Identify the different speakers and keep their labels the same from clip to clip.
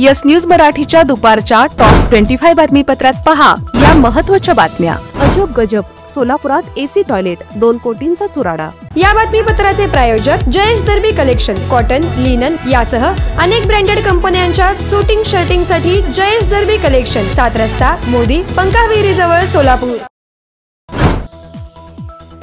Speaker 1: Yes news मराठीच्या दुपारच्या top 25 बातमीपत्रात पहा या महत्त्वाच्या बातम्या। अजब गजब, सोलापुरात एसी टॉयलेट 2 कोटींचा चुराडा।
Speaker 2: या बातमीपत्राचे प्रायोजक जयेश दर्बी कलेक्शन, कॉटन, लिनन यासह अनेक ब्रँडेड कंपन्यांच्या शूटिंग शर्टिंग साठी जयेश दर्बी कलेक्शन, 7 रस्ता मोदी पंकाविरी जवळ सोलापूर।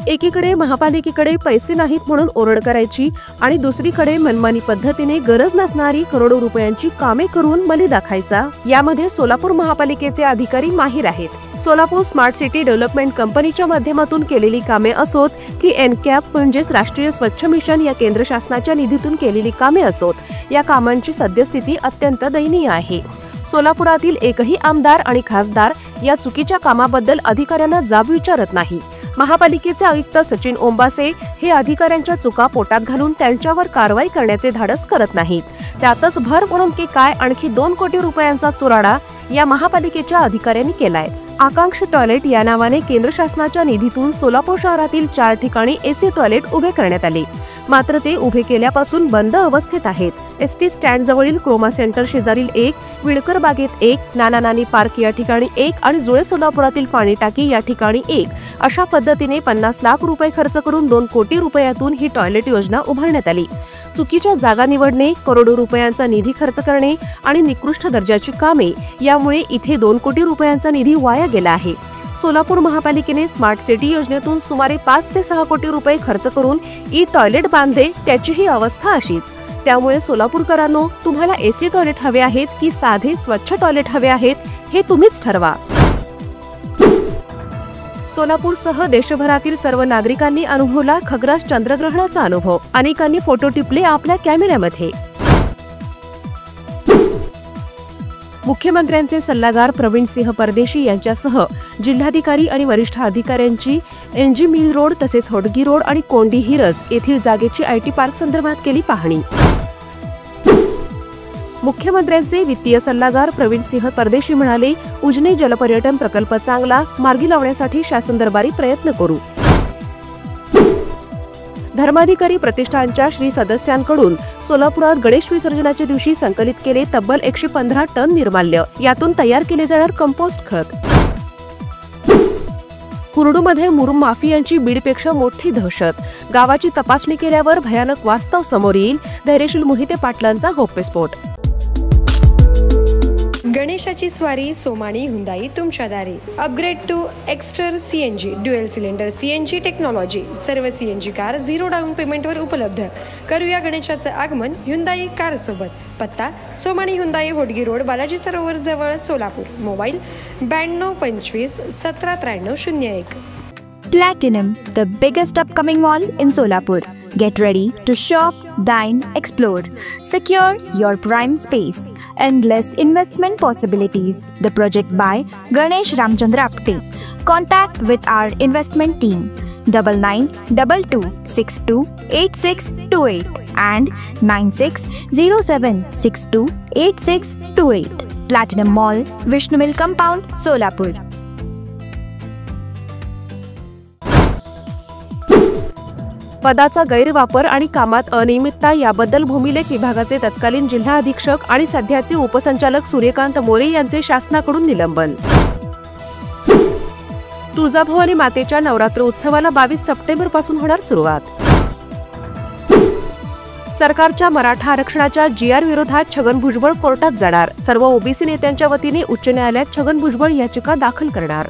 Speaker 1: एकीकडे महापालिकेकडे पैसे नाहीत म्हणून ओरड करायची आणि दुसरीकडे मनमानी पद्धतीने गरज नसणारी करोडो रुपयांची कामे करून बली दाखायचा, यामध्ये सोलापूर महापालिकेचे अधिकारी माहीर आहेत। सोलापूर स्मार्ट सिटी डेव्हलपमेंट कंपनीच्या माध्यमातून केलेली कामे असोत की एनकॅप म्हणजेच राष्ट्रीय स्वच्छ मिशन या केंद्र शासनाच्या निधीतून केलेली कामे असोत, या कामांची सद्यस्थिती अत्यंत दयनीय आहे। सोलापुरातील एकही आमदार आणि खासदार या चुकीच्या कामाबद्दल अधिकाऱ्यांना जाब विचारत नाही। महापालिकेचे आयुक्त सचिन ओंबासे हे अधिकाऱ्यांच्या चुका पोटात घालून त्यांच्यावर कारवाई करण्याचे धाडस करत नाहीत। त्यातच भर म्हणून की काय आणखी 2 कोटी रुपयांचा चुराडा या महापालिकेच्या अधिकाऱ्यांनी केलाय। आकांक्षी टॉयलेट या नावाने केंद्र शासनाच्या निधीतून सोलापूर शहरातील 4 ठिकाणी एसी टॉयलेट उभे करण्यात आले, मात्र ते उभे केल्यापासून बंद अवस्थेत आहेत। एसटी स्टँड जवळील क्रोमा सेंटर शेजारील 1, विडकर बागेत 1, नाना नानी पार्क या ठिकाणी 1 आणि जुळे सोलापुरातील पाणी टाकी या ठिकाणी 1 अशा पद्धतीने 50 लाख रुपये खर्च करून 2 कोटी रुपयातून ही टॉयलेट योजना उभारण्यात आली। चुकीच्या जागा निवडणे, करोडो रुपयांचा निधी खर्च करणे आणि निकृष्ट दर्जाची कामे यामुळे इथे 2 कोटी रुपयांचा निधी वाया गेला आहे। सोलापूर महापालिकेने स्मार्ट सिटी योजनेतून सुमारे 5 ते 6 कोटी रुपये खर्च करून ई टॉयलेट बांधले, त्याची ही अवस्था अशीच। त्यामुळे सोलापूरकरांनो, तुम्हाला एसी टॉयलेट हवे आहेत की साधे स्वच्छ टॉयलेट हवे आहेत हे तुम्हीच ठरवा। सोलापूरसह देशभरातील सर्व नागरिकांनी अनुभवला खग्रास चंद्रग्रहणाचा अनुभव। अनेकांनी फोटो टिपले आपल्या कॅमेऱ्यामध्ये। मुख्यमंत्र्यांचे सल्लागार प्रवीण सिंह परदेशी यांच्यासह जिल्हाधिकारी आणि वरिष्ठ अधिकाऱ्यांची एनजी मिल रोड तसेच होडगी रोड आणि कोंडी हिरज येथील जागेची आयटी पार्क संदर्भात केली पाहणी। मुख्यमंत्र्यांचे वित्तीय सल्लागार प्रवीण सिंह परदेशी म्हणाले, उजनी जलपर्यटन प्रकल्प चांगला मार्गी लावण्यासाठी शासन दरबारी प्रयत्न करू। धर्माधिकारी प्रतिष्ठानच्या श्री सदस्यांकडून सोलापुरात गणेश विसर्जनाच्या दिवशी संकलित केले तब्बल 115 टन निर्माल्य, यातून तयार केले जाणार कंपोस्ट खत। कुरडूमध्ये मुरुम माफियांची बीडपेक्षा मोठी दहशत, गावाची तपासणी केल्यावर भयानक वास्तव समोर येईल, धैर्यशील मोहिते पाटलांचा गौप्यस्फोट।
Speaker 2: गणेशाची स्वारी सोमानी हुंदाई तुमच्या दारी। Upgrade to Exter CNG dual cylinder CNG technology, सर्व सीएनजी कार 0 डाऊन पेमेंटवर उपलब्ध। करूया गणेशाचं आगमन हुंदाई कार सोबत। पत्ता सोमानी हुंदाई होडगी रोड, बालाजी सरोवर जवळ, Solapur. Mobile 92 25 17 93 01।
Speaker 3: Platinum, the biggest upcoming mall in Solapur. Get ready to shop, dine, explore. Secure your prime space. Endless investment possibilities. The project by Ganesh Ramchandra Apte. Contact with our investment team 9922628628 and 9607628628. Platinum Mall, Vishnu Mill Compound, Solapur.
Speaker 1: पदाचा गैरवापर आणि कामात अनियमितता याबद्दल भूमिलेख विभागाचे तत्कालीन जिल्हा अधीक्षक आणि सध्याचे उपसंचालक सूर्यकांत मोरे यांचे शासनाकडून निलंबन। तुळजाभवानी मातेच्या नवरात्र उत्सवाला 22 सप्टेंबर पासून होणार सुरुवात। सरकारच्या मराठा आरक्षणाच्या GR विरोधात छगन भुजबळ कोर्टात जाणार, सर्व ओबीसी नेत्यांच्या वतीने उच्च न्यायालयात छगन भुजबळ याचिका दाखल करणार।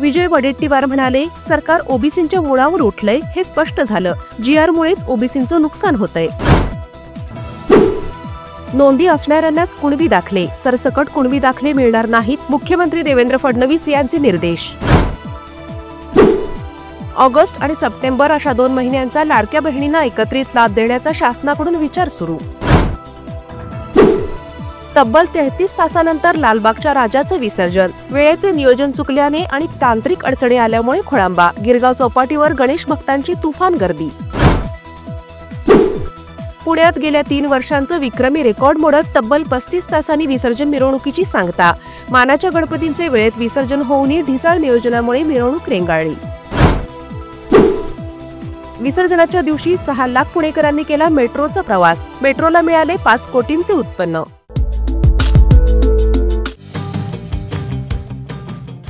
Speaker 1: विजय वडेट्टीवार म्हणाले, सरकार ओबीसींच्या मुळावर उठलंय हे स्पष्ट झालं, GR मुळेच ओबीसींचं नुकसान होतंय। नोंदी असणाऱ्यांनाच कुणबी दाखले, सरसकट कुणबी दाखले मिळणार नाहीत, मुख्यमंत्री देवेंद्र फडणवीस यांचे निर्देश। ऑगस्ट आणि सप्टेंबर अशा 2 महिन्यांचा लाडक्या बहिणींना एकत्रित लाभ देण्याचा शासनाकडून विचार सुरू। तब्बल 33 तासानंतर लालबागच्या राजाचं विसर्जन, वेळेचे नियोजन चुकल्याने आणि तांत्रिक अडचणी आल्यामुळे खोळंबा, गिरगाव चौपाटीवर गणेश भक्तांची तुफान गर्दी। पुण्यात गेल्या 3 वर्षांचं विक्रमी रेकॉर्ड मोडत तब्बल 35 तासांनी विसर्जन मिरवणुकीची सांगता, मानाच्या गणपतींचे वेळेत विसर्जन होऊनही ढिसाळ नियोजनामुळे मिरवणूक रेंगाळली। विसर्जनाच्या दिवशी 6 लाख पुणेकरांनी केला मेट्रोचा प्रवास. मेट्रोला मिळाले 5 कोटींचे उत्पन्न.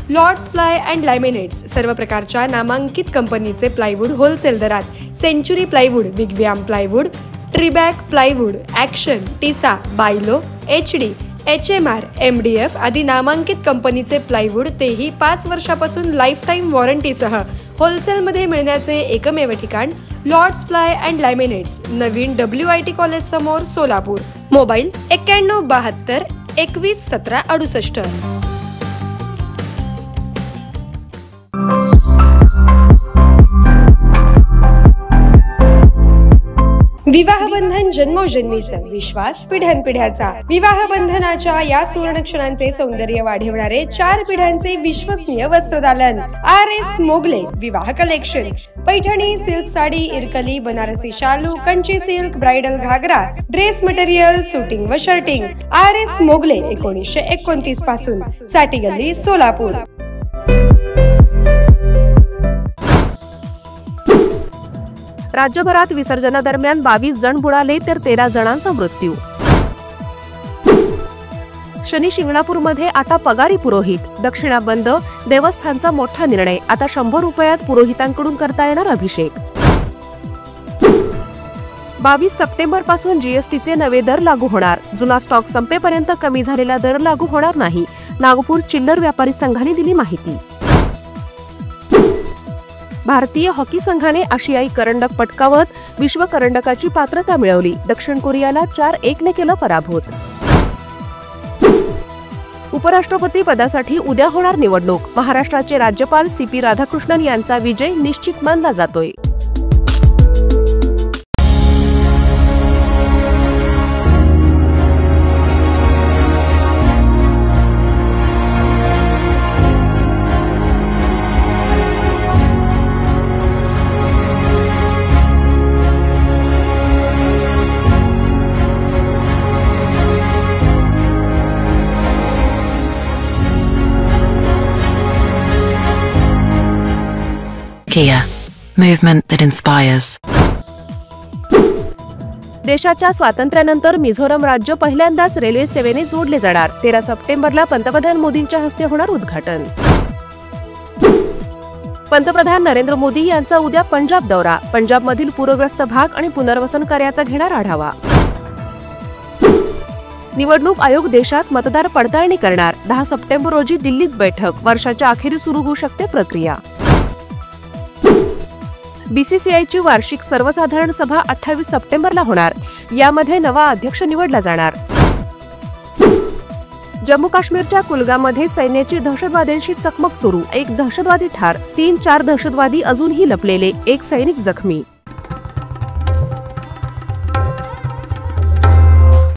Speaker 2: लॉर्ड्स फ्लाय अँड लॅमिनेट्स सर्व प्रकारच्या नामांकित कंपनीचे प्लायवूड होलसेल दरात सेंचुरी प्लायवूड, विगव्याम प्लायवूड, ट्रिबॅक प्लायवूड, ॲक्शन, टिसा, बायलो, HD, HMR, MDF आदी नामांकित कंपनीचे प्लायवूड तेही 5 वर्षापासून लाईफ टाईम वॉरंटीसह होलसेलमध्ये मिळण्याचे एकमेव ठिकाण लॉर्ड्स फ्लाय अँड लॅमिनेट्स, नवीन WIT कॉलेज समोर, सोलापूर. मोबाईल 9172 21 17 68. विवाहबंधन जन्मोजन्मीचं, विश्वास पिढ्यानपिढ्याचा. विवाहबंधनाच्या या सुवर्ण क्षणांचे सौंदर्य वाढवणारे 4 पिढ्यांचे विश्वसनीय वस्त्रदालन RS मोगले विवाह कलेक्शन. पैठणी, सिल्क साडी, इरकली, बनारसी शालू, कंची सिल्क, ब्राइडल घागरा, ड्रेस मटेरियल, सुटिंग व शर्टिंग. RS मोगले 1929 पासून, साठी गल्ली, सोलापूर.
Speaker 1: राज्यभरात विसर्जनादरम्यान 22 जण बुडाले तर 13 जणांचा मृत्यू. शनी शिंगणापूरमध्ये आता पगारी पुरोहित. दक्षिणा बंद, देवस्थानचा मोठा निर्णय. आता 100 रुपयात पुरोहितांकडून करता येणार अभिषेक. 22 सप्टेंबर पासून GSTचे नवे दर लागू होणार. जुना स्टॉक संपेपर्यंत कमी झालेला दर लागू होणार नाही. नागपूर चिल्लर व्यापारी संघाने दिली माहिती. भारतीय हॉकी संघाने आशियाई करंडक पटकावत विश्व करंडकाची पात्रता मिळवली. दक्षिण कोरियाला 4-1 ने केलं पराभूत. उपराष्ट्रपती पदासाठी उद्या होणार निवडणूक. महाराष्ट्राचे राज्यपाल CP राधाकृष्णन यांचा विजय निश्चित मानला जातोय.
Speaker 4: Kia, movement that inspires.
Speaker 1: देशाच्या स्वातंत्र्यानंतर मिझोरम राज्य पहिल्यांदाच रेल्वे सेवेने जोडले जाणार. 13 सप्टेंबरला पंतप्रधान मोदींच्या हस्ते होणार उद्घाटन. पंतप्रधान नरेंद्र मोदी यांचा उद्या पंजाब दौरा. पंजाबमधील पूरग्रस्त भाग आणि पुनर्वसन कार्याचा घेणार आढावा. निवडणूक आयोग देशात मतदार पडताळणी करणार. 10 सप्टेंबर रोजी दिल्लीत बैठक. वर्षाच्या अखेरीस सुरू होऊ शकते प्रक्रिया. BCCIची वार्षिक सर्वसाधारण सभा 28 सप्टेंबरला होणार. यामध्ये नवा अध्यक्ष निवडला जाणार. जम्मू काश्मीरच्या कुलगाममध्ये सैन्याची दहशतवाद्यांशी चकमक सुरू. 1 दहशतवादी ठार, 3-4 दहशतवादी अजूनही लपलेले, 1 सैनिक जखमी.